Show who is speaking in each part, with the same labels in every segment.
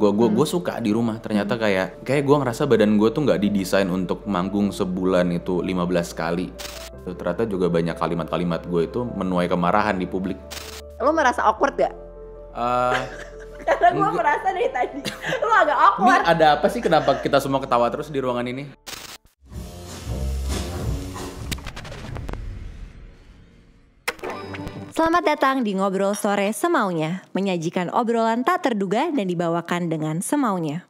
Speaker 1: Gue suka di rumah. Ternyata kayak gue ngerasa badan gue tuh nggak didesain untuk manggung sebulan itu 15 kali. Ternyata juga banyak kalimat-kalimat gue itu menuai kemarahan di publik.
Speaker 2: Lo merasa awkward gak? Karena gue merasa dari tadi lo agak
Speaker 1: Ini
Speaker 2: awkward.
Speaker 1: ada apa sih, kenapa kita semua ketawa terus di ruangan ini?
Speaker 2: Selamat datang di Ngobrol Sore Semaunya, menyajikan obrolan tak terduga dan dibawakan dengan semaunya.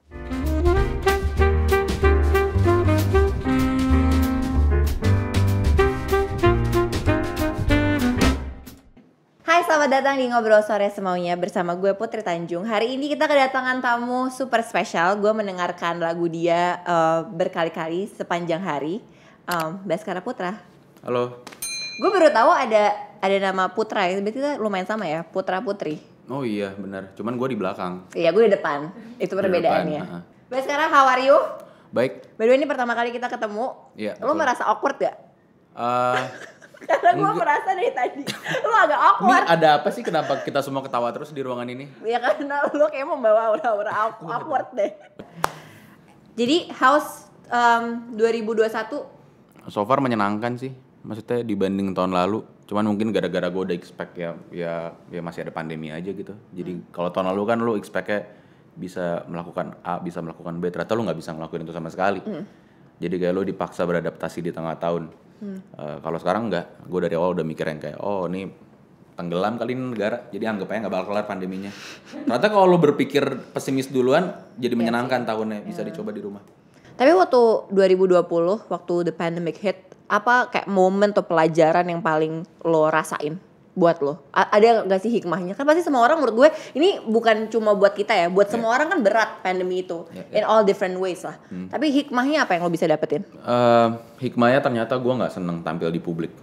Speaker 2: Hai, selamat datang di Ngobrol Sore Semaunya bersama gue Putri Tanjung. Hari ini kita kedatangan tamu super spesial. Gue mendengarkan lagu dia berkali-kali sepanjang hari. Baskara Putra.
Speaker 1: Halo.
Speaker 2: Gue baru tahu ada nama Putra, berarti kita lumayan sama ya, Putra Putri.
Speaker 1: Oh iya benar, cuman gue di belakang.
Speaker 2: Iya, gue di depan. Itu perbedaannya. Baskara, how are you?
Speaker 1: Baik.
Speaker 2: By the way, ini pertama kali kita ketemu.
Speaker 1: Iya.
Speaker 2: Lo merasa awkward gak? Karena gue
Speaker 1: Enggak.
Speaker 2: merasa dari tadi lo agak
Speaker 1: Ini
Speaker 2: awkward.
Speaker 1: ada apa sih, kenapa kita semua ketawa terus di ruangan ini?
Speaker 2: Ya karena lo kayak membawa aura-aura awkward deh. Jadi how's 2021?
Speaker 1: So far menyenangkan sih, maksudnya dibanding tahun lalu. Cuman mungkin gara-gara gue udah expect ya masih ada pandemi aja gitu. Jadi kalau tahun lalu kan lo expect-nya bisa melakukan A, bisa melakukan B, ternyata lo nggak bisa ngelakuin itu sama sekali. Jadi kayak lo dipaksa beradaptasi di tengah tahun. Kalau sekarang enggak, gue dari awal udah mikir yang kayak ini tenggelam kali ini negara, jadi anggap aja nggak bakal kelar pandeminya. Ternyata kalau lo berpikir pesimis duluan, jadi menyenangkan tahunnya, bisa dicoba di rumah.
Speaker 2: Tapi waktu 2020, waktu the pandemic hit, apa kayak momen atau pelajaran yang paling lo rasain buat lo? Ada gak sih hikmahnya? Kan pasti semua orang, menurut gue ini bukan cuma buat kita ya, buat semua orang kan berat pandemi itu, in all different ways lah. Tapi hikmahnya apa yang lo bisa dapetin?
Speaker 1: Hikmahnya ternyata gue nggak seneng tampil di publik.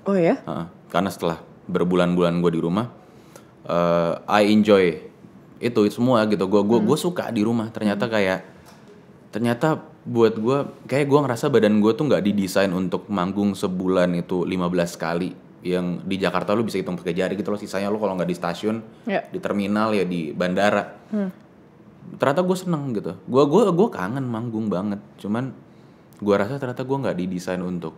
Speaker 2: Oh ya?
Speaker 1: Karena setelah berbulan-bulan gue di rumah, I enjoy itu semua gitu. Gue suka di rumah. Ternyata buat gue, kayak gue ngerasa badan gue tuh nggak didesain untuk manggung sebulan itu 15 kali. Yang di Jakarta lu bisa hitung pakai jari gitu loh. Sisanya lu kalau nggak di stasiun, di terminal ya di bandara. Ternyata gue seneng gitu. Gue kangen manggung banget. Cuman gue rasa ternyata gue nggak didesain untuk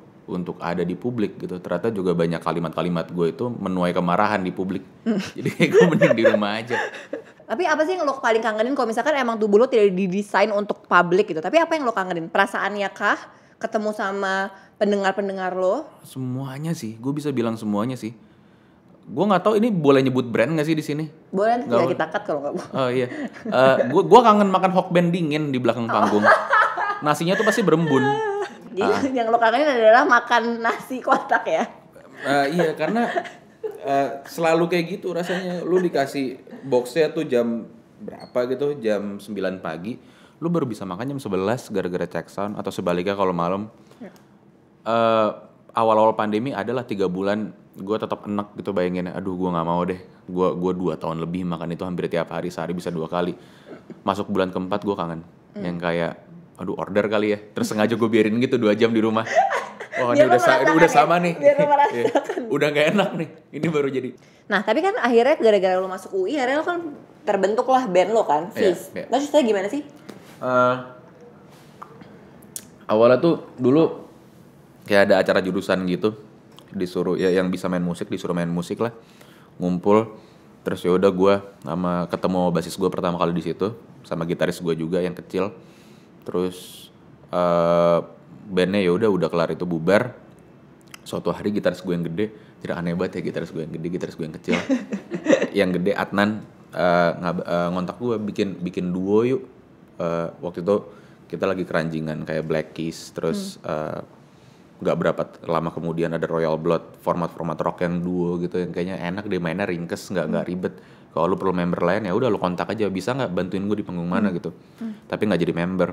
Speaker 1: ada di publik gitu. Ternyata juga banyak kalimat-kalimat gue itu menuai kemarahan di publik. Jadi kayak gue mending di rumah aja.
Speaker 2: Tapi apa sih yang lo paling kangenin kalau misalkan emang tubuh lo tidak didesain untuk publik gitu? Tapi apa yang lo kangenin? Perasaannya kah? Ketemu sama pendengar-pendengar lo?
Speaker 1: Semuanya sih, gue bisa bilang semuanya sih. Gue nggak tahu ini boleh nyebut brand nggak sih di sini?
Speaker 2: Boleh nanti tinggal kita cut kalau nggak mau.
Speaker 1: Oh iya, gue kangen makan hokben dingin di belakang panggung. Nasinya tuh pasti berembun.
Speaker 2: Jadi yang lo kangenin adalah makan nasi kotak ya?
Speaker 1: Iya, karena selalu kayak gitu rasanya. Lu dikasih boxnya tuh jam berapa gitu, jam 9 pagi. Lu baru bisa makan jam 11 gara-gara check sound, atau sebaliknya kalau malam. Awal-awal pandemi adalah 3 bulan gue tetap enak gitu bayanginnya. Aduh, gue nggak mau deh. Gue 2 tahun lebih makan itu hampir tiap hari, sehari bisa 2 kali. Masuk bulan keempat gue kangen. Yang kayak aduh order kali ya. Terus sengaja gue biarin gitu 2 jam di rumah. Oh ini udah sama nih. Udah gak enak nih. Ini baru jadi.
Speaker 2: Nah tapi kan akhirnya gara-gara lo masuk UI, akhirnya lo kan terbentuk lah band lo kan, Fizz. Nah ceritanya gimana sih?
Speaker 1: Awalnya tuh dulu kayak ada acara jurusan gitu, disuruh ya yang bisa main musik disuruh main musik lah, ngumpul. Terus ya udah gue ketemu basis gue pertama kali di situ, sama gitaris gue juga yang kecil. Terus bandnya ya udah kelar itu bubar. Suatu hari gitaris gue yang gede, tidak aneh banget ya gitaris gue yang gede, gitaris gue yang kecil. Yang gede Adnan ngontak gue bikin duo yuk. Waktu itu kita lagi keranjingan kayak Black Keys, terus nggak berapa lama kemudian ada Royal Blood, format rock yang duo gitu yang kayaknya enak deh, mainnya ringkes, nggak ribet. Kalau lu perlu member lain ya udah lu kontak aja, bisa nggak bantuin gue di panggung mana gitu. Tapi nggak jadi member.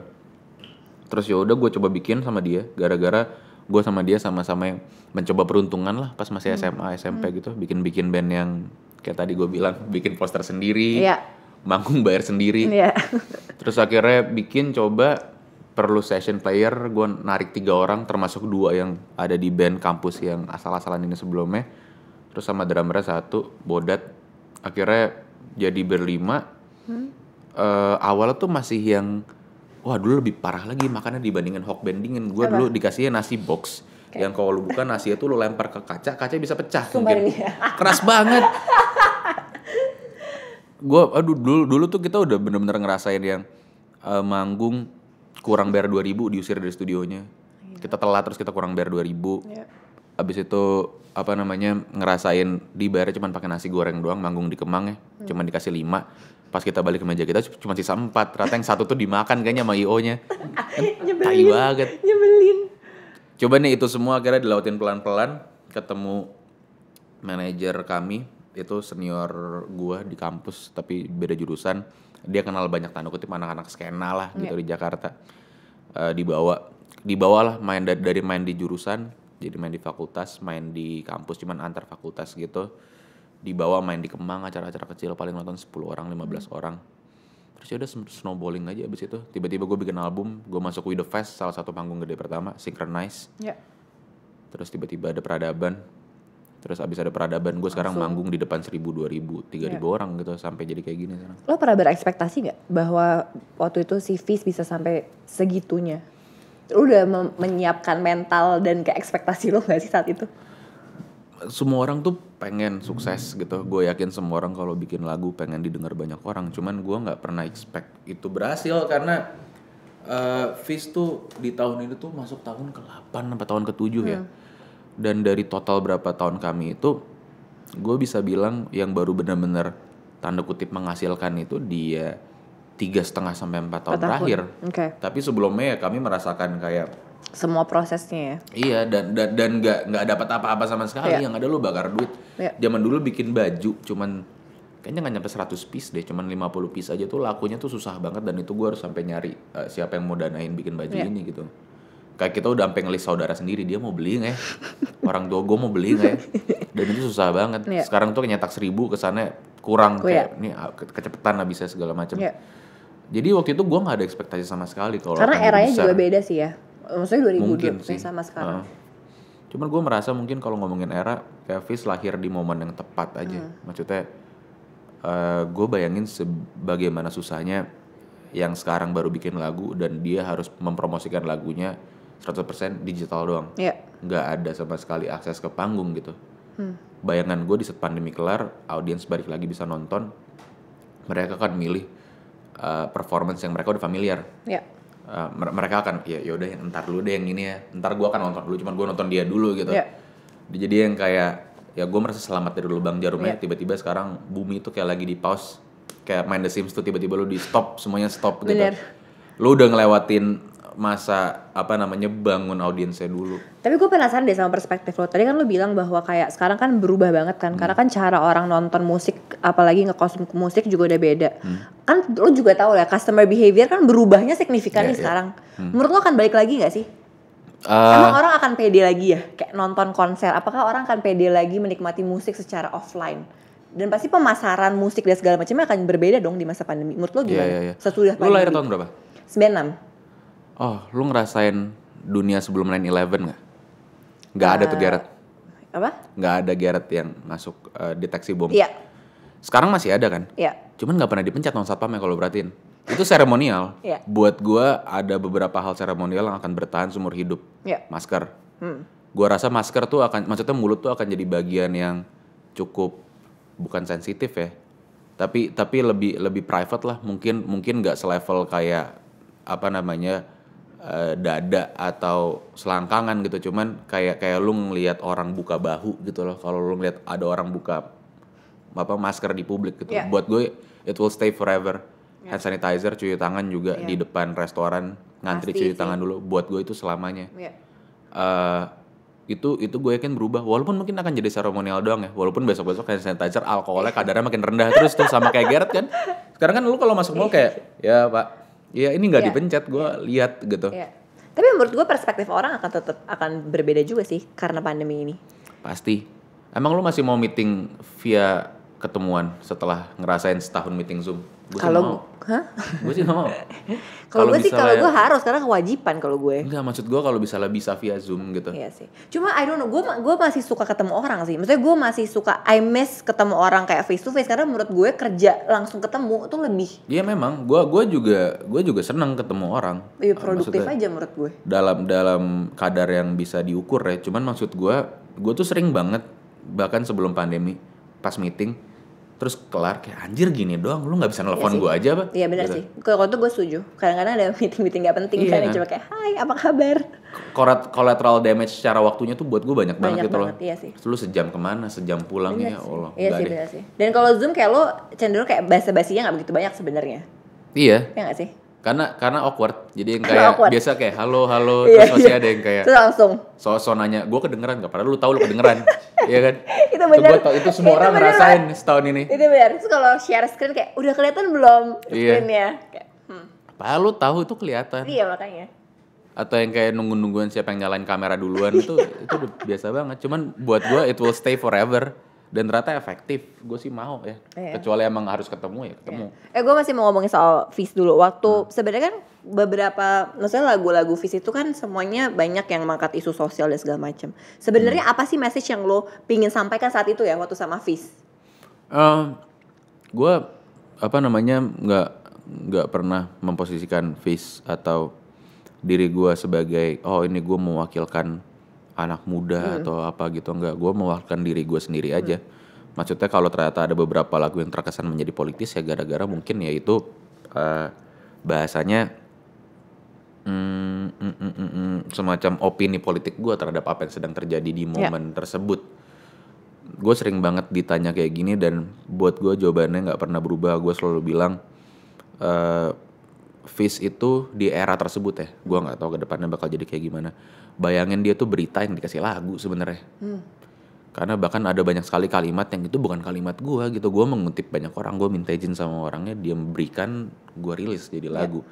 Speaker 1: Terus ya udah gue coba bikin sama dia, gara-gara gue sama dia sama-sama yang mencoba peruntungan lah pas masih SMA SMP gitu, bikin band yang kayak tadi gue bilang, bikin poster sendiri, manggung bayar sendiri. Terus akhirnya bikin coba perlu session player, gue narik 3 orang termasuk 2 yang ada di band kampus yang asal-asalan ini sebelumnya. Terus sama drummernya 1, Bodat. Akhirnya jadi berlima. Awalnya tuh masih yang wah dulu lebih parah lagi makannya dibandingin hok bendingin. Gue
Speaker 2: Apa?
Speaker 1: dulu dikasihnya nasi box
Speaker 2: Oke.
Speaker 1: yang kalau lu buka nasinya tuh lu lempar ke kaca bisa pecah
Speaker 2: Sumpah
Speaker 1: mungkin.
Speaker 2: ini ya.
Speaker 1: Keras banget. Dulu tuh kita udah bener-bener ngerasain yang manggung kurang bayar 2.000 diusir dari studionya. Kita telat terus kita kurang bayar 2.000.
Speaker 2: Iya.
Speaker 1: Abis itu apa namanya ngerasain dibayarnya cuma pakai nasi goreng doang manggung di Kemang ya. Cuma dikasih 5. Pas kita balik ke meja kita cuma sisa 4. Ternyata yang satu tuh dimakan kayaknya sama IO-nya. Tai banget.
Speaker 2: Nyebelin.
Speaker 1: Coba nih itu semua akhirnya dilautin pelan-pelan. Ketemu manajer kami itu senior gua di kampus tapi beda jurusan. Dia kenal banyak tanda kutip anak-anak skena lah gitu di Jakarta. Dibawa lah main dari main di jurusan jadi main di fakultas, main di kampus cuman antar fakultas gitu. Dibawa main di Kemang acara-acara kecil paling nonton 10 orang, 15 orang. Terus ya udah snowballing aja abis itu. Tiba-tiba gue bikin album, gue masuk With The Fest, salah satu panggung gede pertama, Synchronize.
Speaker 2: Ya.
Speaker 1: Terus tiba-tiba ada peradaban. Terus abis ada peradaban, gue sekarang manggung di depan 1.000, 2.000, 3.000 orang gitu sampai jadi kayak gini sekarang.
Speaker 2: Lo pernah berekspektasi nggak bahwa waktu itu si Fizz bisa sampai segitunya? Lo udah menyiapkan mental dan kayak ekspektasi lo nggak sih saat itu?
Speaker 1: Semua orang tuh pengen sukses gitu. Gue yakin semua orang kalau bikin lagu pengen didengar banyak orang. Cuman gue nggak pernah expect itu berhasil karena Fizz tuh di tahun ini tuh masuk tahun ke-8 sampai tahun ke-7 ya. Dan dari total berapa tahun kami itu, gue bisa bilang yang baru benar-benar tanda kutip menghasilkan itu dia 3,5 sampai 4 tahun terakhir.
Speaker 2: Okay.
Speaker 1: Tapi sebelumnya ya kami merasakan kayak
Speaker 2: semua prosesnya ya.
Speaker 1: iya dan nggak dapat apa-apa sama sekali. Yang ada lu bakar duit. Zaman dulu bikin baju cuman kayaknya nggak nyampe 100 piece deh, cuman 50 piece aja tuh lakunya tuh susah banget dan itu gue harus sampai nyari siapa yang mau danain bikin baju ini gitu. Kayak kita udah sampai ngelis saudara sendiri, dia mau beli nggak ya? Orang tua gue mau beli nggak ya? Dan itu susah banget. Sekarang tuh nyetak 1.000 kesana kurang kayak ini kecepetan habisnya segala macam. Jadi waktu itu gue nggak ada ekspektasi sama sekali kalau
Speaker 2: karena eranya juga beda sih ya. Maksudnya 2020 sama sekarang.
Speaker 1: Cuman gue merasa mungkin kalau ngomongin era, kayak Fizz lahir di momen yang tepat aja. Maksudnya gue bayangin sebagaimana susahnya yang sekarang baru bikin lagu dan dia harus mempromosikan lagunya 100% digital doang. Nggak ada sama sekali akses ke panggung gitu. Bayangan gue di saat pandemi kelar, audiens balik lagi bisa nonton, mereka kan milih performance yang mereka udah familiar. Mereka akan ya udah entar dulu deh yang ini ya, entar gue akan nonton dulu, cuman gue nonton dia dulu gitu. Jadi yang kayak ya gue merasa selamat dari lubang jarumnya. Tiba-tiba sekarang bumi itu kayak lagi di pause, kayak main The Sims tuh tiba-tiba lu di stop, semuanya stop gitu. Lu udah ngelewatin masa bangun audiensnya dulu. Tapi
Speaker 2: gue penasaran deh sama perspektif lo. Tadi kan lo bilang bahwa kayak sekarang kan berubah banget kan, karena kan cara orang nonton musik, apalagi ngekonsum musik juga udah beda. Kan lo juga tahu ya, customer behavior kan berubahnya signifikan nih sekarang. Menurut lo akan balik lagi nggak sih? Emang orang akan pede lagi ya, kayak nonton konser? Apakah orang akan pede lagi menikmati musik secara offline? Dan pasti pemasaran musik dan segala macamnya akan berbeda dong di masa pandemi. Menurut lo gimana? Sesudah pandemi.
Speaker 1: Lo lahir tahun berapa?
Speaker 2: 96.
Speaker 1: Oh, lu ngerasain dunia sebelum 9/11 nggak? Nggak ada tuh Gareth.
Speaker 2: Apa?
Speaker 1: Nggak ada Gareth yang masuk deteksi bom.
Speaker 2: Iya.
Speaker 1: Sekarang masih ada kan?
Speaker 2: Iya.
Speaker 1: Cuman nggak pernah dipencet non satpamnya kalau perhatiin. Itu seremonial. Buat gue ada beberapa hal seremonial yang akan bertahan seumur hidup. Masker. Gue rasa masker tuh maksudnya mulut tuh akan jadi bagian yang cukup bukan sensitif ya. Tapi lebih private lah. Mungkin nggak selevel kayak dada atau selangkangan gitu, cuman kayak lu ngelihat orang buka bahu gitu loh. Kalau lu ngelihat ada orang buka masker di publik gitu, buat gue it will stay forever. Hand sanitizer, cuci tangan juga di depan restoran, ngantri cuci tangan dulu. Buat gue itu selamanya. Itu gue yakin berubah. Walaupun mungkin akan jadi seremonial doang ya. Walaupun besok-besok hand sanitizer alkoholnya kadarnya makin rendah terus tuh sama kayak Gareth kan. Sekarang kan lu kalau masuk mall kayak ya Pak. Ya ini nggak dipencet, gue lihat gitu.
Speaker 2: Tapi menurut gue perspektif orang akan berbeda juga sih karena pandemi ini.
Speaker 1: Pasti. Emang lu masih mau meeting via ketemuan setelah ngerasain setahun meeting Zoom. Gue sih
Speaker 2: Kalau
Speaker 1: mau.
Speaker 2: hah?
Speaker 1: Gue sih mau.
Speaker 2: Kalau gue sih kalau
Speaker 1: misalnya-
Speaker 2: gue harus karena kewajiban kalau gue.
Speaker 1: Enggak, maksud gue kalau misalnya bisa via Zoom gitu.
Speaker 2: Iya sih. Cuma I don't know, gue masih suka ketemu orang sih. Maksudnya gue masih suka, I miss ketemu orang kayak face to face karena menurut gue kerja langsung ketemu tuh lebih
Speaker 1: Iya memang, gue juga senang ketemu orang.
Speaker 2: produktif
Speaker 1: Maksudnya,
Speaker 2: aja menurut gue.
Speaker 1: dalam kadar yang bisa diukur ya. Cuman maksud gue tuh sering banget bahkan sebelum pandemi pas meeting terus kelar kayak anjir gini doang, lu nggak bisa nelfon
Speaker 2: sih.
Speaker 1: gue aja apa?
Speaker 2: Iya benar
Speaker 1: Gitu.
Speaker 2: sih. Kalau itu gue setuju. Kadang-kadang ada meeting-meeting gak penting
Speaker 1: Iya,
Speaker 2: kan yang
Speaker 1: kan?
Speaker 2: cuma kayak hai apa kabar.
Speaker 1: Collateral damage secara waktunya tuh buat gue banyak banget gitu
Speaker 2: banget,
Speaker 1: loh.
Speaker 2: iya sih.
Speaker 1: Terus lu sejam kemana, sejam pulangnya ya Allah.
Speaker 2: Iya
Speaker 1: Nggak
Speaker 2: sih
Speaker 1: deh.
Speaker 2: benar sih. Dan kalau Zoom kayak lo cenderung kayak basa-basinya nggak begitu banyak sebenarnya.
Speaker 1: Iya,
Speaker 2: Ya nggak sih?
Speaker 1: karena awkward. Jadi yang
Speaker 2: Karena
Speaker 1: kayak
Speaker 2: awkward.
Speaker 1: biasa kayak halo
Speaker 2: Iya,
Speaker 1: terus masih
Speaker 2: iya.
Speaker 1: ada yang kayak
Speaker 2: Terus langsung.
Speaker 1: so nanya, gue kedengeran gak? Padahal lu tahu lu kedengeran. Iya kan?
Speaker 2: Itu benar.
Speaker 1: Gua tau, itu semua
Speaker 2: Itu
Speaker 1: orang
Speaker 2: benar,
Speaker 1: ngerasain setahun ini.
Speaker 2: Itu benar. Terus kalau share screen kayak udah kelihatan belum
Speaker 1: Iya.
Speaker 2: screennya? Kayak,
Speaker 1: Padahal lu tahu itu kelihatan.
Speaker 2: iya makanya.
Speaker 1: Atau yang kayak nungguan siapa yang nyalain kamera duluan itu udah biasa banget. Cuman buat gue it will stay forever dan ternyata efektif. Gue sih mau ya.
Speaker 2: Iya.
Speaker 1: Kecuali emang harus ketemu ya ketemu.
Speaker 2: Gue masih mau ngomongin soal Fizz dulu. Waktu sebenarnya kan beberapa, maksudnya lagu-lagu Fizz itu kan semuanya banyak yang mengangkat isu sosial dan segala macam. Sebenarnya apa sih message yang lo pingin sampaikan saat itu ya waktu sama Fizz?
Speaker 1: Gue nggak pernah memposisikan face atau diri gue sebagai ini gue mewakilkan anak muda atau apa gitu. Enggak, gue mewakilkan diri gue sendiri aja. Maksudnya kalau ternyata ada beberapa lagu yang terkesan menjadi politis ya gara-gara mungkin ya itu bahasanya semacam opini politik gue terhadap apa yang sedang terjadi di momen tersebut. Gue sering banget ditanya kayak gini dan buat gue jawabannya nggak pernah berubah. Gue selalu bilang Fizz itu di era tersebut ya, gue nggak tahu ke depannya bakal jadi kayak gimana. Bayangin dia tuh berita yang dikasih lagu sebenarnya. Karena bahkan ada banyak sekali kalimat yang itu bukan kalimat gue gitu. Gue mengutip banyak orang, gue minta izin sama orangnya, dia memberikan, gue rilis jadi lagu.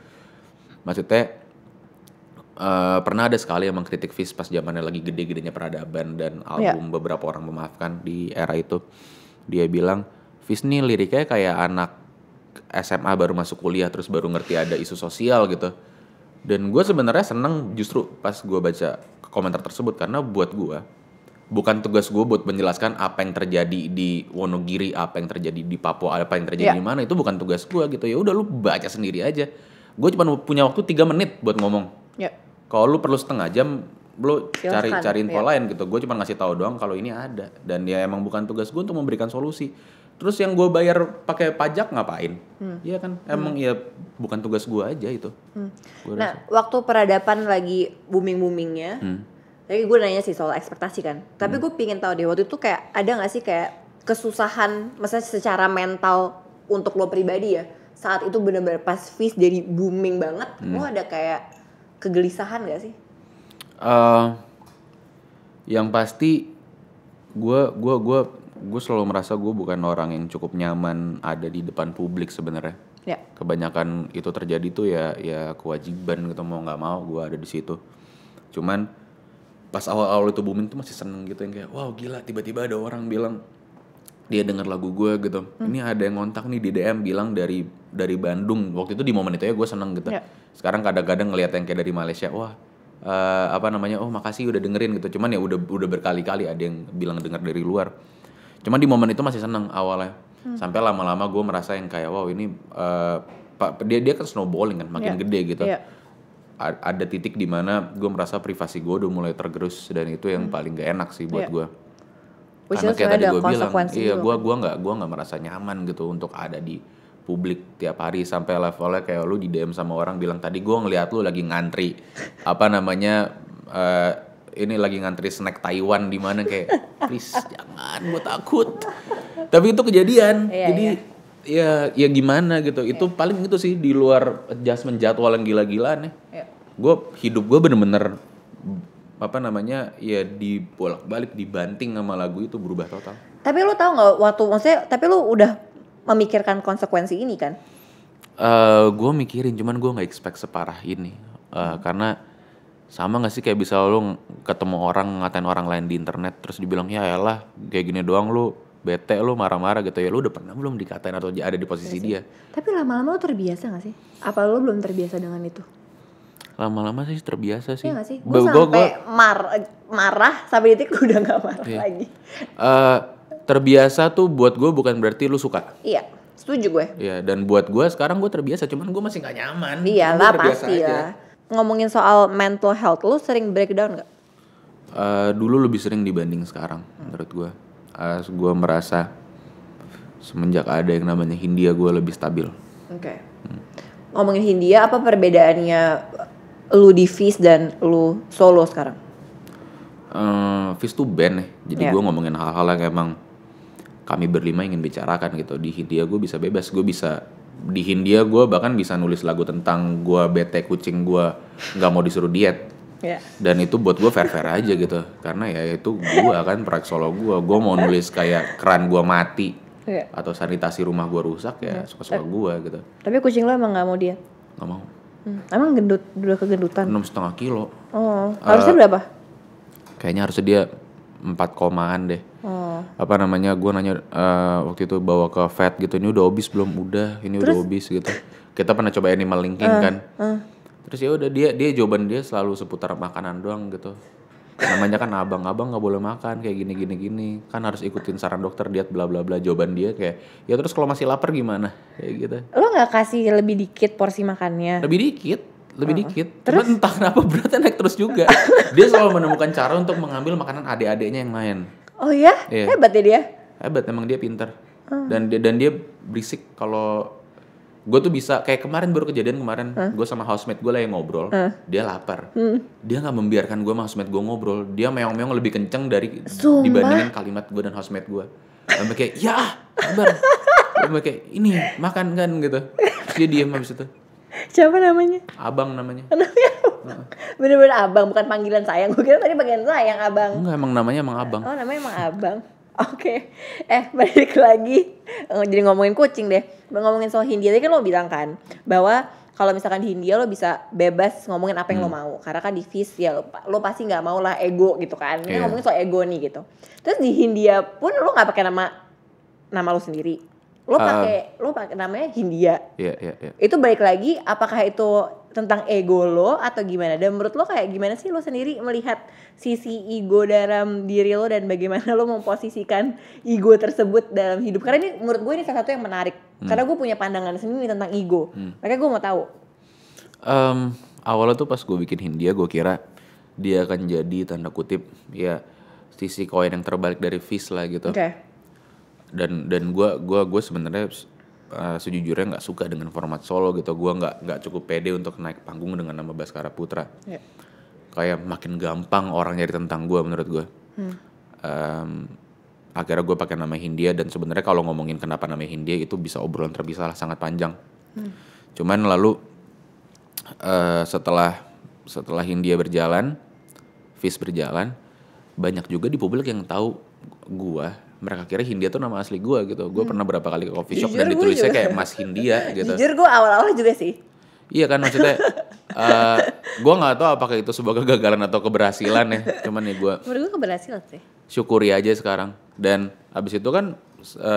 Speaker 1: Maksudnya pernah ada sekali yang mengkritik Fizz pas zamannya lagi gede-gedenya Peradaban dan album Beberapa Orang Memaafkan di era itu. Dia bilang Fizz nih liriknya kayak anak SMA baru masuk kuliah terus baru ngerti ada isu sosial gitu. Dan gue sebenarnya seneng justru pas gue baca komentar tersebut karena buat gue bukan tugas gue buat menjelaskan apa yang terjadi di Wonogiri, apa yang terjadi di Papua, apa yang terjadi di mana, itu bukan tugas gue gitu. Ya udah lu baca sendiri aja. Gue cuma punya waktu 3 menit buat ngomong. Kalau lu perlu setengah jam, lu cari info lain gitu. Gue cuma ngasih tahu doang kalau ini ada dan ya emang bukan tugas gue untuk memberikan solusi. Terus yang gue bayar pakai pajak ngapain? Iya kan? Emang ya bukan tugas gue aja itu.
Speaker 2: Nah, waktu Peradaban lagi booming-boomingnya, tadi gue nanya sih soal ekspektasi kan. Tapi gue pingin tahu deh waktu itu kayak ada nggak sih kayak kesusahan, maksudnya secara mental untuk lo pribadi ya. Saat itu benar-benar pas Fizz jadi booming banget, lo ada kayak kegelisahan nggak sih?
Speaker 1: Yang pasti gue selalu merasa gue bukan orang yang cukup nyaman ada di depan publik sebenarnya. Kebanyakan itu terjadi tuh ya kewajiban gitu, mau nggak mau gue ada di situ. Cuman pas awal-awal itu booming tuh masih seneng gitu yang kayak wow gila tiba-tiba ada orang bilang dia denger lagu gue gitu. Ini ada yang ngontak nih di DM bilang dari Bandung. Waktu itu di momen itu ya gue seneng gitu. Sekarang kadang-kadang ngeliat yang kayak dari Malaysia, wah oh makasih udah dengerin gitu. Cuman ya udah berkali-kali ada yang bilang denger dari luar. Cuman di momen itu masih seneng awalnya. Sampai lama-lama gue merasa yang kayak wow ini dia kan snowballing kan makin gede gitu. Ada titik di mana gue merasa privasi gue udah mulai tergerus dan itu yang paling gak enak sih buat gue. Karena kayak tadi gue bilang, gue nggak merasa nyaman gitu untuk ada di publik tiap hari sampai levelnya kayak lu di DM sama orang bilang tadi gue ngeliat lu lagi ngantri ini lagi ngantri snack Taiwan di mana kayak please jangan, gue takut. Tapi itu kejadian, jadi ya gimana gitu. Itu paling itu sih di luar adjustment jadwal yang gila-gilaan ya. Hidup gue bener-bener ya dibolak-balik dibanting sama lagu itu berubah total.
Speaker 2: Tapi lu tahu nggak tapi lu udah memikirkan konsekuensi ini kan?
Speaker 1: Gue mikirin, cuman gue nggak expect separah ini. Karena sama nggak sih kayak bisa lu ketemu orang ngatain orang lain di internet terus dibilang ya elah kayak gini doang lu bete lu marah-marah gitu ya, lu udah pernah belum dikatain atau ada di posisi dia?
Speaker 2: Tapi lama-lama lo terbiasa gak sih? Apa lo belum terbiasa dengan itu?
Speaker 1: Lama-lama sih terbiasa sih.
Speaker 2: Iya gak sih? Gue sampai marah sampai detik gue udah gak marah lagi.
Speaker 1: Terbiasa tuh buat gue bukan berarti lu suka.
Speaker 2: Iya, setuju gue.
Speaker 1: Iya, dan buat gue sekarang gue terbiasa, cuman gue masih gak nyaman.
Speaker 2: Iyalah pasti lah. Ngomongin soal mental health, lu sering breakdown gak?
Speaker 1: Dulu lebih sering dibanding sekarang menurut gue. Gue merasa semenjak ada yang namanya Hindia gue lebih stabil.
Speaker 2: Oke. Ngomongin Hindia, apa perbedaannya lu di Fizz dan lu solo sekarang?
Speaker 1: Fizz tuh band ya, jadi gue ngomongin hal-hal yang emang kami berlima ingin bicarakan gitu. Di Hindia gue bisa bebas, di Hindia gue bahkan bisa nulis lagu tentang gue bete kucing gue nggak mau disuruh diet. Dan itu buat gue fair aja gitu, karena ya itu gue kan proyek solo gue mau nulis kayak keran gue mati atau sanitasi rumah gue rusak ya suka-suka gue gitu.
Speaker 2: Tapi kucing lo emang nggak mau diet?
Speaker 1: Nggak mau.
Speaker 2: Emang udah kegendutan?
Speaker 1: 6,5 kilo.
Speaker 2: Oh, harusnya berapa?
Speaker 1: Kayaknya harusnya dia 4 komaan deh. Apa namanya, gue nanya waktu itu bawa ke vet gitu, ini udah obes belum? Udah, ini udah obes gitu. Kita pernah coba animal linking kan. Terus ya udah dia jawaban dia selalu seputar makanan doang gitu. Namanya kan abang nggak boleh makan kayak gini kan harus ikutin saran dokter diet bla bla bla. Jawaban dia kayak ya terus kalau masih lapar gimana kayak gitu.
Speaker 2: Lo nggak kasih lebih dikit porsi makannya?
Speaker 1: Lebih dikit. Terus entah kenapa beratnya naik terus juga. Dia selalu menemukan cara untuk mengambil makanan adik-adiknya yang lain.
Speaker 2: Oh ya? Hebat ya dia?
Speaker 1: Hebat, emang dia pintar. Dan dia berisik kalau gue tuh bisa, kayak kemarin baru kejadian gue sama housemate gue lagi ngobrol, dia lapar, dia nggak membiarkan gue sama housemate gue ngobrol, dia meong-meong lebih kenceng dibandingin kalimat gue dan housemate gue. Sampai kayak ya sabar, sampai kayak ini makan kan gitu, terus dia diem habis itu.
Speaker 2: Siapa namanya?
Speaker 1: Abang namanya.
Speaker 2: Bener-bener abang, bukan panggilan sayang. Gue kira tadi panggilan sayang abang.
Speaker 1: Enggak, emang namanya emang abang.
Speaker 2: Oh namanya emang abang. Oke. Balik lagi. Jadi ngomongin kucing deh. Ngomongin soal Hindia tadi kan lo bilang kan bahwa kalau misalkan di Hindia lo bisa bebas ngomongin apa yang lo mau. Karena kan di Fizz ya lo pasti nggak mau lah ego gitu kan. Ini ngomongin soal ego nih gitu. Terus di Hindia pun lo nggak pakai nama lo sendiri. Lo pakai namanya Hindia.
Speaker 1: Iya.
Speaker 2: Itu balik lagi, apakah itu tentang ego lo atau gimana? Dan menurut lo kayak gimana sih lo sendiri melihat sisi ego dalam diri lo dan bagaimana lo memposisikan ego tersebut dalam hidup? Karena ini menurut gue ini salah satu yang menarik. Karena gue punya pandangan sendiri tentang ego. Makanya gue mau tahu.
Speaker 1: Awalnya tuh pas gue bikin Hindia, gue kira dia akan jadi tanda kutip ya sisi koin yang terbalik dari Fizz lah gitu. Dan gue sebenarnya sejujurnya nggak suka dengan format solo gitu. Gue nggak cukup pede untuk naik panggung dengan nama Baskara Putra. Kayak makin gampang orang nyari tentang gue menurut gue. Akhirnya gue pakai nama Hindia, dan sebenarnya kalau ngomongin kenapa nama Hindia itu bisa obrolan terpisah lah, sangat panjang. Cuman lalu setelah Hindia berjalan, Fizz berjalan, banyak juga di publik yang tahu gue. Mereka kira Hindia tuh nama asli gue gitu. Gue pernah berapa kali ke coffee shop dan ditulisnya kayak Mas Hindia gitu.
Speaker 2: Jujur gue awal-awal juga sih.
Speaker 1: Iya kan, maksudnya gue nggak tahu apakah itu sebuah kegagalan atau keberhasilan ya. Cuman ya gue
Speaker 2: menurut gue keberhasilan sih.
Speaker 1: Syukuri aja sekarang. Dan abis itu kan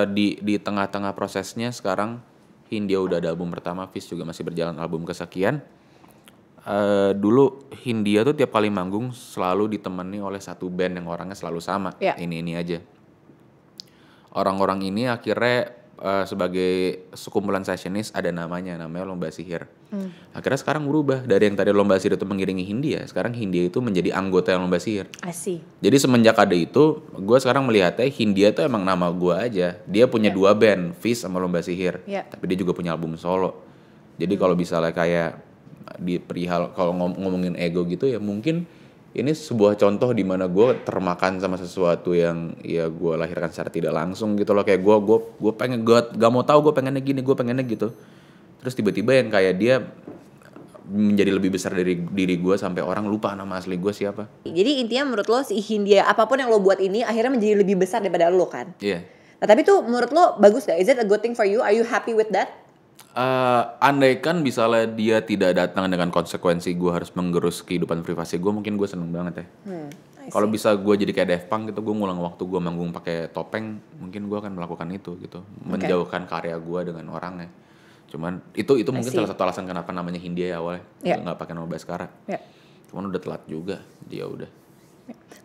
Speaker 1: di tengah-tengah prosesnya sekarang Hindia udah ada album pertama, Fizz juga masih berjalan album kesekian. Dulu Hindia tuh tiap kali manggung selalu ditemani oleh satu band yang orangnya selalu sama. Ini aja. Orang-orang ini akhirnya sebagai sekumpulan sessionis ada namanya Lomba Sihir. Akhirnya sekarang berubah dari yang tadi Lomba Sihir itu mengiringi Hindia, sekarang Hindia itu menjadi anggota yang Lomba Sihir. Jadi semenjak ada itu, gue sekarang melihatnya Hindia itu emang nama gue aja. Dia punya dua band, Fizz sama Lomba Sihir. Tapi dia juga punya album solo. Jadi kalau misalnya kayak di perihal kalau ngomongin ego gitu ya, mungkin ini sebuah contoh di mana gue termakan sama sesuatu yang ya gue lahirkan secara tidak langsung gitu loh. Kayak gue pengen, gue gak mau tahu gue pengennya gini, gue pengennya gitu. Terus tiba-tiba yang kayak dia menjadi lebih besar dari diri gue sampai orang lupa nama asli gue siapa.
Speaker 2: Jadi intinya menurut lo si Hindia apapun yang lo buat ini akhirnya menjadi lebih besar daripada lo kan?
Speaker 1: Iya.
Speaker 2: Nah tapi tuh menurut lo bagus gak? Is it a good thing for you? Are you happy with that?
Speaker 1: Andaikan misalnya dia tidak datang dengan konsekuensi gue harus menggerus kehidupan privasi gue, mungkin gue seneng banget ya. Kalau bisa gue jadi kayak Daft Punk gitu, gue ngulang waktu gue manggung pakai topeng, mungkin gue akan melakukan itu gitu, menjauhkan karya gue dengan orangnya. Cuman itu mungkin salah satu alasan kenapa namanya Hindia ya awalnya, nggak pakai nama Baskara. Cuman udah telat juga, dia udah.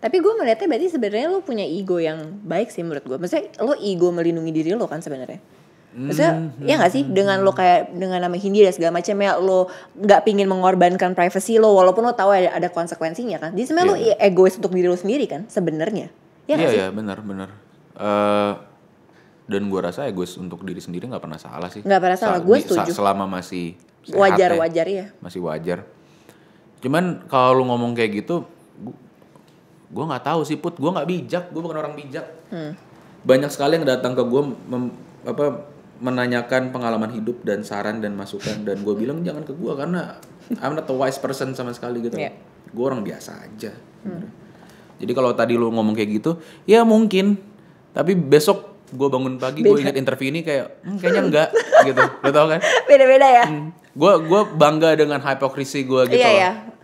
Speaker 2: Tapi gue melihatnya berarti sebenarnya lo punya ego yang baik sih menurut gue. Maksudnya lo ego melindungi diri lo kan sebenarnya. Maksudnya ya nggak sih dengan lo kayak dengan nama Hindia dan segala macam ya lo nggak pingin mengorbankan privacy lo walaupun lo tahu ada konsekuensinya kan. Jadi sebenarnya lo egois untuk diri lo sendiri kan sebenarnya.
Speaker 1: Iya benar. Dan gue rasa egois untuk diri sendiri nggak pernah salah sih.
Speaker 2: Nggak pernah salah, gue setuju.
Speaker 1: Selama masih sehat
Speaker 2: wajar ya.
Speaker 1: Masih wajar. Cuman kalau lo ngomong kayak gitu, gue nggak tahu sih Put, gue nggak bijak, gue bukan orang bijak. Banyak sekali yang datang ke gue menanyakan pengalaman hidup dan saran dan masukan, dan gue bilang jangan ke gue karena I'm not a wise person sama sekali gitu. Gue orang biasa aja. Jadi kalau tadi lu ngomong kayak gitu, ya mungkin. Tapi besok gue bangun pagi gue ingat interview ini kayak kayaknya enggak gitu. Lo tau kan?
Speaker 2: Beda-beda ya.
Speaker 1: Gue bangga dengan hipokrisi gue gitu.
Speaker 2: Iya.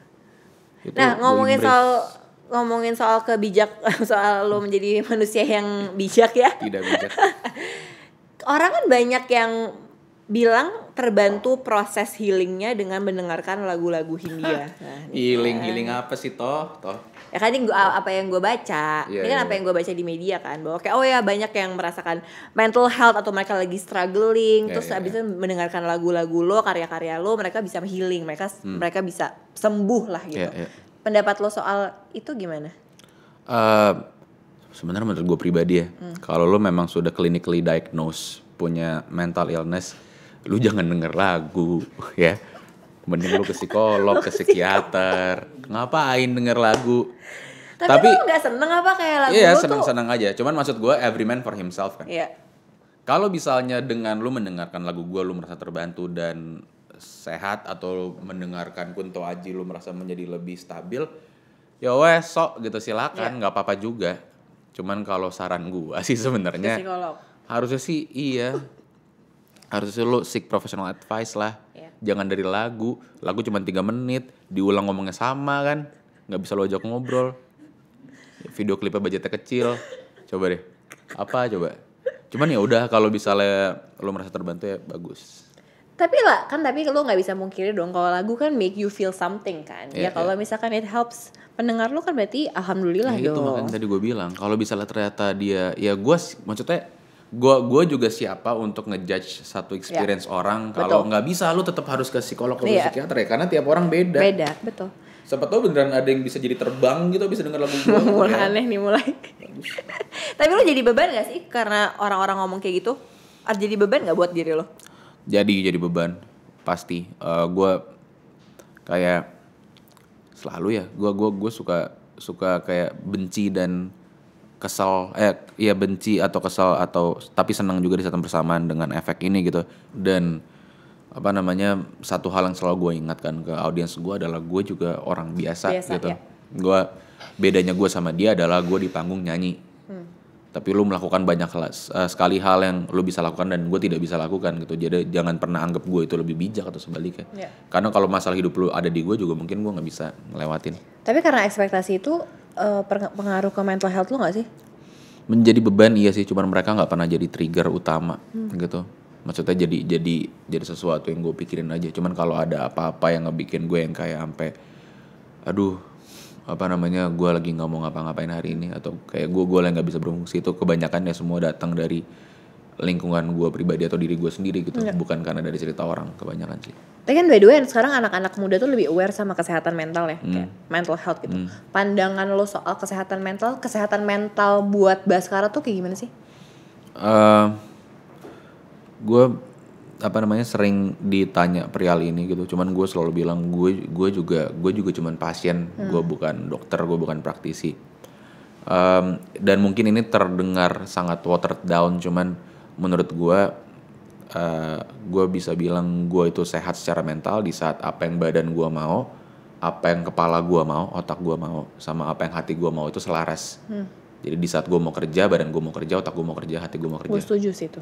Speaker 2: Itu nah ngomongin soal kebijak, soal lo menjadi manusia yang bijak ya.
Speaker 1: Tidak bijak.
Speaker 2: Orang kan banyak yang bilang terbantu proses healingnya dengan mendengarkan lagu-lagu Hindia.
Speaker 1: Healing apa sih toh?
Speaker 2: Ya kan ini apa yang gue baca, ini kan apa yang gue baca di media kan, bahwa kayak banyak yang merasakan mental health atau mereka lagi struggling, terus abis itu mendengarkan lagu-lagu lo, karya-karya lo, mereka bisa healing, mereka bisa sembuh lah gitu. Pendapat lo soal itu gimana?
Speaker 1: Sebenarnya menurut gue pribadi ya, kalau lo memang sudah clinically diagnosed punya mental illness, lu jangan denger lagu ya. Mending lu ke psikolog, ke psikiater. Ngapain denger lagu?
Speaker 2: Tapi lu gak seneng apa kayak lagu
Speaker 1: iya,
Speaker 2: lu
Speaker 1: seneng-seneng aja. Cuman maksud gue every man for himself kan.
Speaker 2: Iya.
Speaker 1: Kalau misalnya dengan lu mendengarkan lagu gue lu merasa terbantu dan sehat, atau mendengarkan Kunto Aji lu merasa menjadi lebih stabil, ya wes sok gitu silakan, nggak apa-apa juga. Cuman kalau saran gue sih sebenarnya harusnya sih harusnya lu seek professional advice lah. Jangan dari lagu cuma 3 menit diulang ngomongnya sama kan, nggak bisa lo ajak ngobrol. Video klipnya budgetnya kecil, coba deh coba. Cuman ya udah, kalau misalnya lo merasa terbantu ya bagus.
Speaker 2: Tapi lo nggak bisa mungkiri dong kalau lagu kan make you feel something kan. Kalau misalkan it helps pendengar lo kan berarti alhamdulillah dong.
Speaker 1: Itu makanya tadi gue bilang kalau misalnya ternyata dia, ya gue juga siapa untuk ngejudge satu experience orang. Kalau nggak bisa lo tetap harus ke psikolog atau psikiater ya, karena tiap orang beda.
Speaker 2: Betul.
Speaker 1: Siapa tahu beneran ada yang bisa jadi terbang gitu, bisa denger lagu gue.
Speaker 2: Mulai aneh nih mulai. Tapi lo jadi beban gak sih karena orang-orang ngomong kayak gitu? Jadi beban gak buat diri lo?
Speaker 1: Jadi beban pasti. Gue kayak selalu ya. Gue suka kayak benci dan kesal. Benci atau kesal atau tapi senang juga di saat bersamaan dengan efek ini gitu. Dan satu hal yang selalu gue ingatkan ke audiens gue adalah gue juga orang biasa gitu. Bedanya gue sama dia adalah gue di panggung nyanyi. Tapi lu melakukan banyak sekali hal yang lu bisa lakukan dan gue tidak bisa lakukan gitu. Jadi jangan pernah anggap gue itu lebih bijak atau sebaliknya. Karena kalau masalah hidup lu ada di gue juga, mungkin gue nggak bisa ngelewatin.
Speaker 2: Tapi karena ekspektasi itu pengaruh ke mental health lu nggak sih?
Speaker 1: Menjadi beban iya sih, cuman mereka nggak pernah jadi trigger utama gitu. Maksudnya jadi sesuatu yang gue pikirin aja. Cuman kalau ada apa-apa yang ngebikin gue yang kayak sampai gue lagi nggak mau ngapa-ngapain hari ini, atau kayak gue lagi nggak bisa berfungsi, itu kebanyakan ya semua datang dari lingkungan gue pribadi atau diri gue sendiri gitu, bukan karena dari cerita orang, kebanyakan sih.
Speaker 2: Tapi kan by the way sekarang anak-anak muda tuh lebih aware sama kesehatan mental ya, kayak mental health gitu. Pandangan lo soal kesehatan mental buat Baskara tuh kayak gimana sih?
Speaker 1: Gue sering ditanya perihal ini gitu, cuman gue selalu bilang gue juga cuman pasien, gue bukan dokter, gue bukan praktisi. Dan mungkin ini terdengar sangat watered down, cuman menurut gue bisa bilang gue itu sehat secara mental di saat apa yang badan gue mau, apa yang kepala gue mau, otak gue mau, sama apa yang hati gue mau itu selaras. Jadi di saat gue mau kerja, badan gue mau kerja, otak gue mau kerja, hati gue mau kerja.
Speaker 2: Gue setuju sih itu.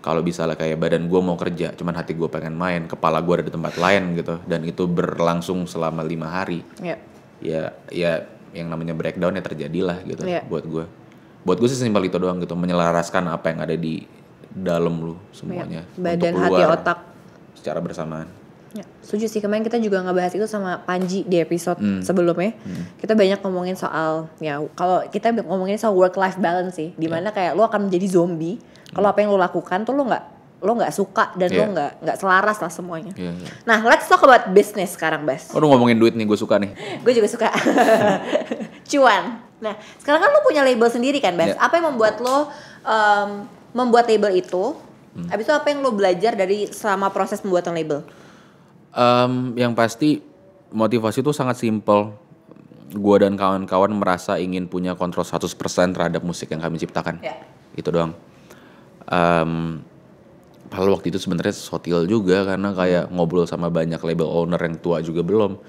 Speaker 1: Kalau misalnya kayak badan gue mau kerja, cuman hati gue pengen main, kepala gue ada di tempat lain gitu, dan itu berlangsung selama 5 hari, ya yang namanya breakdown ya terjadilah gitu.
Speaker 2: Iya.
Speaker 1: Buat gue sih simpel itu doang gitu, menyelaraskan apa yang ada di dalam lu semuanya
Speaker 2: Badan,
Speaker 1: untuk
Speaker 2: hati,
Speaker 1: keluar
Speaker 2: otak.
Speaker 1: secara bersamaan.
Speaker 2: Ya, setuju sih, kemarin kita juga ngebahas itu sama Panji di episode sebelumnya. Kita banyak ngomongin soal, ya kalau kita ngomongin soal work life balance sih, dimana kayak lo akan menjadi zombie kalau apa yang lo lakukan tuh lo nggak suka dan lo nggak selaras lah semuanya. Nah, let's talk about business sekarang, Bas.
Speaker 1: Lu ngomongin duit nih, gue suka nih.
Speaker 2: Gue juga suka. Cuan. Nah, sekarang kan lo punya label sendiri kan, Bas. Apa yang membuat lo membuat label itu? Habis itu apa yang lo belajar dari selama proses pembuatan label?
Speaker 1: Yang pasti motivasi itu sangat simpel. Gua dan kawan-kawan merasa ingin punya kontrol 100% terhadap musik yang kami ciptakan. Itu doang. Padahal waktu itu sebenarnya sotil juga karena kayak ngobrol sama banyak label owner yang tua juga belum.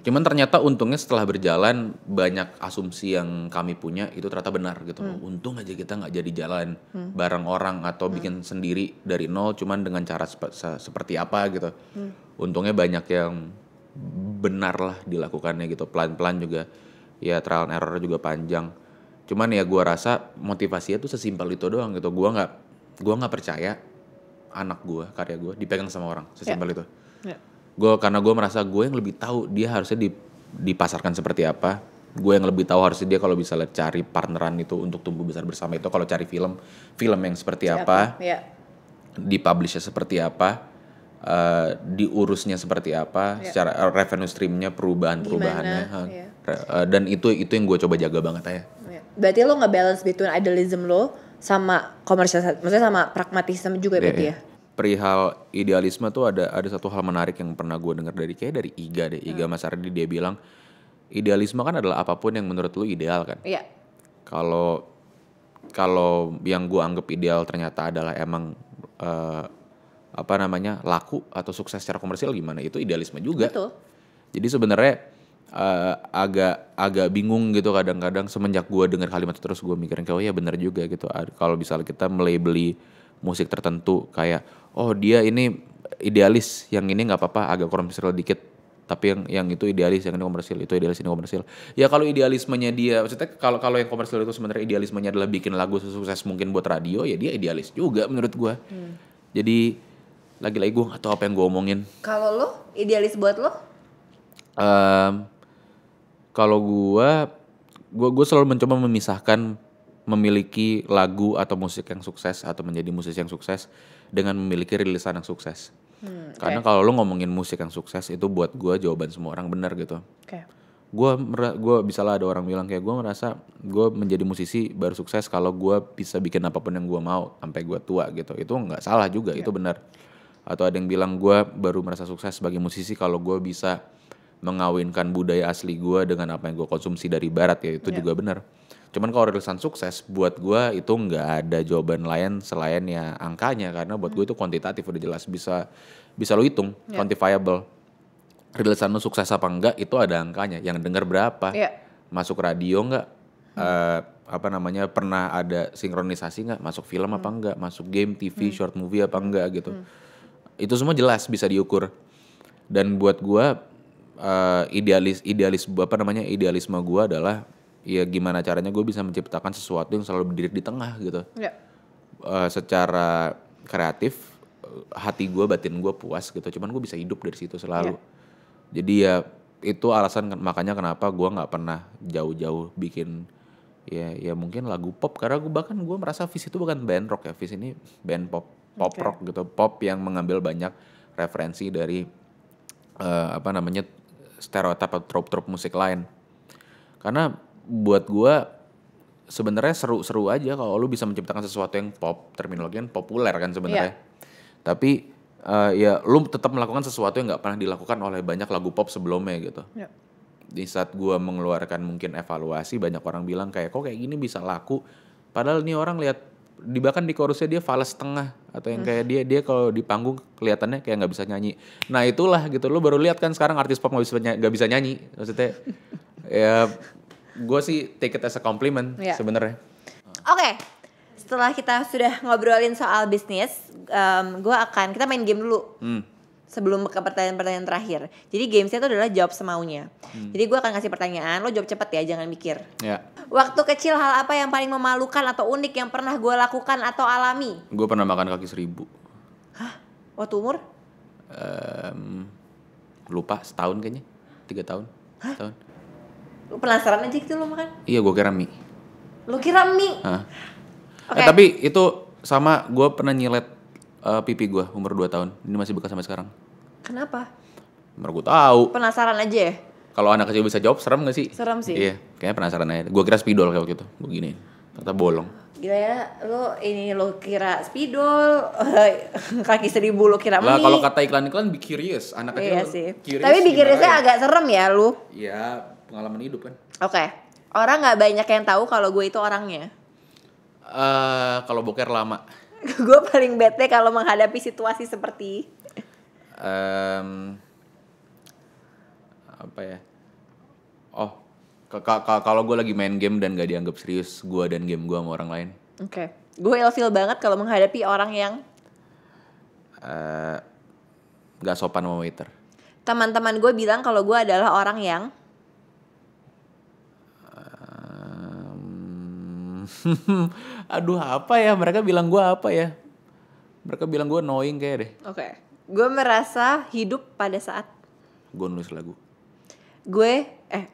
Speaker 1: Cuman ternyata untungnya setelah berjalan banyak asumsi yang kami punya itu ternyata benar gitu. Untung aja kita nggak jadi jalan bareng orang atau bikin sendiri dari nol cuman dengan cara seperti apa gitu. Untungnya banyak yang benar lah dilakukannya gitu. Pelan-pelan juga ya trial and error juga panjang. Cuman ya gua rasa motivasinya tuh sesimpel itu doang gitu. Gua nggak percaya anak gue, karya gue dipegang sama orang, sesimpel itu. Karena gue merasa gue yang lebih tahu dia harusnya dipasarkan seperti apa. Gue yang lebih tahu harusnya dia kalau bisa cari partneran itu untuk tumbuh besar bersama itu. Kalau cari film yang seperti apa, dipublishnya seperti apa, diurusnya seperti apa, secara revenue streamnya perubahannya, dan itu yang gue coba jaga banget ya.
Speaker 2: Berarti lo nge-balance between idealism lo sama komersial, maksudnya sama pragmatisme juga berarti ya.
Speaker 1: Perihal idealisme tuh ada satu hal menarik yang pernah gue dengar dari Iga Mas Ardi. Dia bilang idealisme kan adalah apapun yang menurut lu ideal kan. Iya. Kalau yang gue anggap ideal ternyata adalah emang laku atau sukses secara komersial gimana, itu idealisme juga. Betul. Jadi sebenarnya agak bingung gitu kadang-kadang semenjak gue dengar kalimat itu, terus gue mikirin kayak oh ya benar juga gitu. Kalau misalnya kita melabeli musik tertentu kayak oh dia ini idealis, yang ini nggak apa-apa agak komersial dikit, tapi yang itu idealis, yang ini komersial, itu idealis, ini komersial. Ya kalau idealismenya dia, maksudnya kalau yang komersial itu sebenarnya idealismenya adalah bikin lagu sesukses mungkin buat radio, ya dia idealis juga menurut gue. Jadi lagi-lagi gue nggak tahu apa yang gue omongin. Kalau
Speaker 2: lo idealis buat lo?
Speaker 1: Kalau gue selalu mencoba memisahkan memiliki lagu atau musik yang sukses atau menjadi musisi yang sukses dengan memiliki rilisan yang sukses. Karena kalau lo ngomongin musik yang sukses itu buat gue jawaban semua orang benar gitu. Gue misalnya ada orang bilang kayak gue merasa gue menjadi musisi baru sukses kalau gue bisa bikin apapun yang gue mau sampai gue tua gitu. Itu nggak salah juga, itu benar. Atau ada yang bilang gue baru merasa sukses sebagai musisi kalau gue bisa mengawinkan budaya asli gue dengan apa yang gue konsumsi dari barat, ya itu juga benar. Cuman kalau rilisan sukses buat gue itu nggak ada jawaban lain selain ya angkanya, karena buat gue itu kuantitatif udah jelas, bisa lo hitung, quantifiable. Rilisan lo sukses apa enggak itu ada angkanya, yang denger berapa, masuk radio nggak, pernah ada sinkronisasi nggak, masuk film apa enggak, masuk game, TV, short movie apa enggak gitu. Itu semua jelas bisa diukur. Dan buat gue idealisme gue adalah ya gimana caranya gue bisa menciptakan sesuatu yang selalu berdiri di tengah gitu. Secara kreatif hati gue, batin gue puas gitu, cuman gue bisa hidup dari situ selalu. Jadi ya itu alasan makanya kenapa gue nggak pernah jauh-jauh bikin ya mungkin lagu pop, karena gue merasa Fish itu bukan band rock ya, Fish ini band pop rock gitu, pop yang mengambil banyak referensi dari stereotip atau trope musik lain. Karena buat gue sebenarnya seru aja kalau lu bisa menciptakan sesuatu yang pop, terminologi kan populer kan sebenarnya. Tapi ya lu tetap melakukan sesuatu yang nggak pernah dilakukan oleh banyak lagu pop sebelumnya gitu. Di saat gue mengeluarkan mungkin evaluasi, banyak orang bilang kayak kok kayak gini bisa laku, padahal nih orang lihat bahkan di chorusnya dia fals setengah, atau yang kayak dia kalau di panggung kelihatannya kayak nggak bisa nyanyi. Nah itulah gitu, lo baru lihat kan sekarang artis pop nggak bisa nyanyi, maksudnya ya gue sih take it as a compliment sebenarnya.
Speaker 2: Oke, setelah kita sudah ngobrolin soal bisnis, kita main game dulu. sebelum ke pertanyaan-pertanyaan terakhir. Jadi gamesnya itu adalah jawab semaunya. Jadi gue akan kasih pertanyaan, lo jawab cepet ya, jangan mikir.
Speaker 1: Ya.
Speaker 2: Waktu kecil hal apa yang paling memalukan atau unik yang pernah gue lakukan atau alami?
Speaker 1: Gue pernah makan kaki 1000.
Speaker 2: Waktu umur?
Speaker 1: Lupa, setahun kayaknya. 3 tahun. Setahun.
Speaker 2: Lo penasaran aja gitu lo makan?
Speaker 1: Iya, gue kira mie.
Speaker 2: Lo kira mie?
Speaker 1: Okay. Tapi itu sama, gue pernah nyilet pipi gue umur 2 tahun. Ini masih bekas sampai sekarang.
Speaker 2: Kenapa?
Speaker 1: Menurut gue tahu.
Speaker 2: Penasaran aja ya?
Speaker 1: Kalau anak kecil bisa jawab, serem gak sih?
Speaker 2: Serem sih.
Speaker 1: Iya, kayaknya penasaran aja. Gue kira spidol kayak waktu itu. Gue gini, ternyata bolong.
Speaker 2: Gila ya, lo kira spidol, kaki 1000 lo kira mie.
Speaker 1: Lah kalau kata iklan-iklan be curious, anak kecil.
Speaker 2: Iya sih.
Speaker 1: Curious.
Speaker 2: Tapi be curiousnya agak serem ya lu.
Speaker 1: Iya, pengalaman hidup kan.
Speaker 2: Oke. Orang nggak banyak yang tahu kalau gue itu orangnya.
Speaker 1: Kalau boker lama.
Speaker 2: Gue paling bete kalau menghadapi situasi seperti
Speaker 1: apa ya? Oh, kalau gue lagi main game dan gak dianggap serius gue dan game gue sama orang lain.
Speaker 2: Oke. Gue ilfeel banget kalau menghadapi orang yang
Speaker 1: gak sopan sama waiter.
Speaker 2: teman-teman gue bilang kalau gue adalah orang yang
Speaker 1: aduh apa ya, mereka bilang gue apa ya? Mereka bilang gue annoying kayak deh.
Speaker 2: Oke. Gue merasa hidup pada saat
Speaker 1: gue nulis lagu.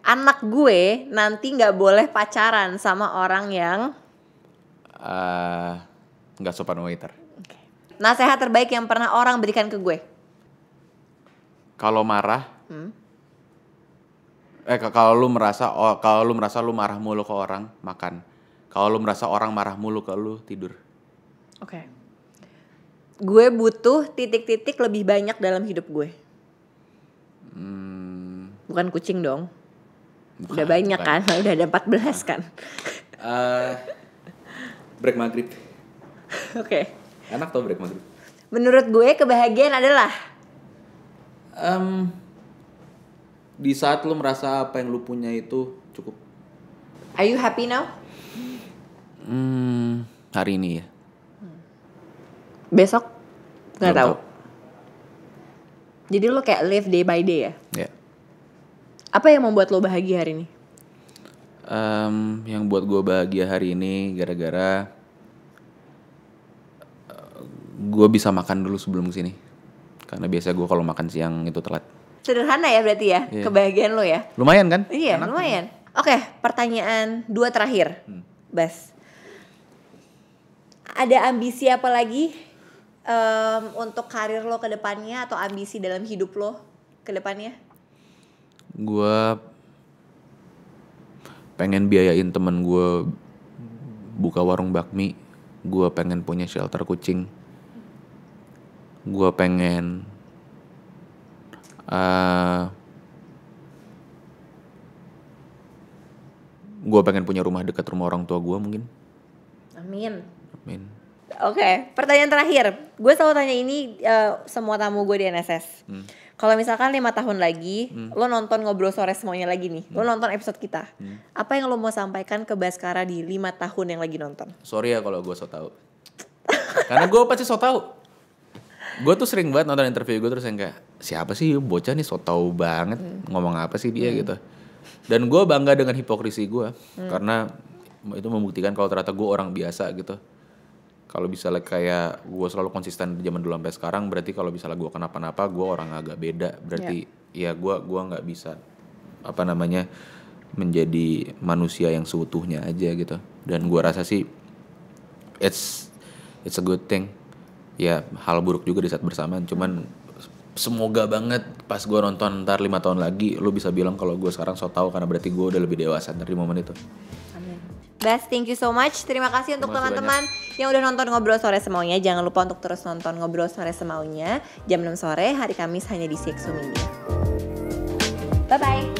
Speaker 2: Anak gue nanti nggak boleh pacaran sama orang yang
Speaker 1: nggak sopan waiter.
Speaker 2: Okay. Nasihat terbaik yang pernah orang berikan ke gue.
Speaker 1: Kalau marah, kalau lu merasa lu marah mulu ke orang, makan. Kalau lu merasa orang marah mulu ke lu, tidur.
Speaker 2: Oke. Gue butuh titik-titik lebih banyak dalam hidup gue. Bukan kucing dong. Udah banyak kan, udah ada 14 kan.
Speaker 1: Break maghrib.
Speaker 2: Oke.
Speaker 1: Enak tau break maghrib.
Speaker 2: Menurut gue kebahagiaan adalah
Speaker 1: di saat lu merasa apa yang lu punya itu cukup.
Speaker 2: Are you happy now?
Speaker 1: Hari ini ya.
Speaker 2: Besok? Gak
Speaker 1: Belum
Speaker 2: tahu. Jadi lo kayak live day by day ya?
Speaker 1: Ya.
Speaker 2: Apa yang membuat lo bahagia hari ini?
Speaker 1: Yang buat gue bahagia hari ini gara-gara gue bisa makan dulu sebelum kesini. Karena biasa gue kalau makan siang itu telat.
Speaker 2: Sederhana ya berarti ya, kebahagiaan lo ya?
Speaker 1: Lumayan kan?
Speaker 2: Iya, enak. Lumayan. Oke, pertanyaan 2 terakhir. Bas. Ada ambisi apa lagi untuk karir lo ke depannya atau ambisi dalam hidup lo ke depannya?
Speaker 1: Gue pengen biayain temen gue buka warung bakmi. Gue pengen punya shelter kucing. Gue pengen punya rumah dekat rumah orang tua gue mungkin.
Speaker 2: Amin.
Speaker 1: Oke,
Speaker 2: pertanyaan terakhir. Gue selalu tanya ini semua tamu gue di NSS. Kalau misalkan 5 tahun lagi, lo nonton Ngobrol Sore Semuanya lagi nih, lo nonton episode kita. Apa yang lo mau sampaikan ke Baskara di 5 tahun yang lagi nonton?
Speaker 1: Sorry ya kalau gue so tau. Karena gue pasti so tau. Gue tuh sering banget nonton interview gue terus yang kayak, siapa sih bocah nih so tau banget, ngomong apa sih dia gitu. Dan gue bangga dengan hipokrisi gue, karena itu membuktikan kalau ternyata gue orang biasa gitu. Kalau misalnya kayak gue selalu konsisten di zaman dulu sampai sekarang, berarti kalau misalnya gue kenapa-napa, gue orang agak beda. Berarti ya gue nggak bisa menjadi manusia yang seutuhnya aja gitu. Dan gue rasa sih it's a good thing. Ya hal buruk juga di saat bersamaan. Cuman semoga banget pas gue nonton ntar 5 tahun lagi, lo bisa bilang kalau gue sekarang so tau, karena berarti gue udah lebih dewasa dari momen itu.
Speaker 2: Bas, thank you so much. Terima kasih untuk teman-teman yang udah nonton Ngobrol Sore Semaunya. Jangan lupa untuk terus nonton Ngobrol Sore Semaunya jam 6 sore hari Kamis hanya di CXO Media. Bye-bye.